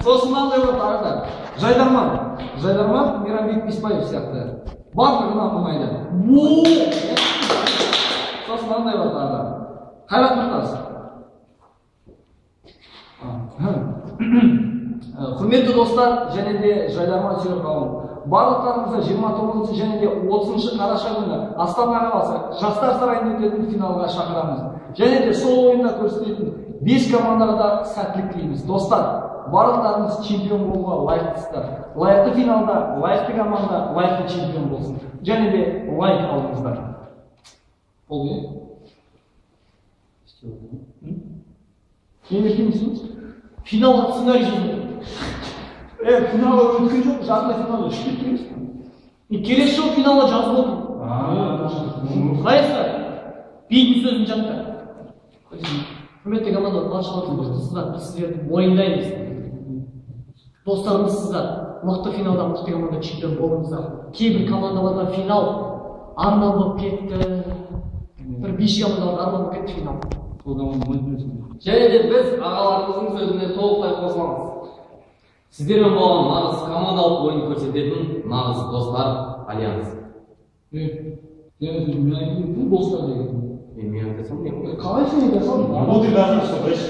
Сосын мынандай бар тағы да. Жайдарман, Мейрамбек Беспаев сияқты. Барлығынан ұнайды. Сосын мынандай бар тағы да. Қайрат Нұртас. Құрметті достар, және де жайдарман сүйер қауым. Барлықтарыңызды 29 және де 30 қараша күні Астана қаласы Жастар сарайында өтетін финалға шақырамыз. Және де сол ойында көрсететін 5 командаға да сәттілік тілейміз. Достар, барлықтарыңыз чемпион болуға лайықтысыздар. Лайықты финалда, лайықты команда, лайықты чемпион болсын. Және де лайк алыңыздар. Ол не? Кейін еркемесіңіз? Финалға сценарий жазды. Финалға өткен жоқ, жартылай финалға үшіп кеткенбіз. Келесі жыл финалға жазып отыр. Қайсыздар? Бидің сөзін жатты. Құрметті команда, баршаларыңыз мықтысыздар, біз сіздерді мойындаймыз. Достарымызсыздар, мықты финалда мықты команда чемпион болыңыздар. Кейбір командаларға финал арман болып кетті. Бір биші командаларға арман болып кетті финал. Және де біз ағаларымыздың сөзіне толықтай қосыламыз. Сіздермен болған нағыз командалық ойын көрсететін нағыз достар альянсы. Мен айтайын, достар деген. Мен айтасам не болды? Қалай сен айтасың? Вот и даже, что дальше.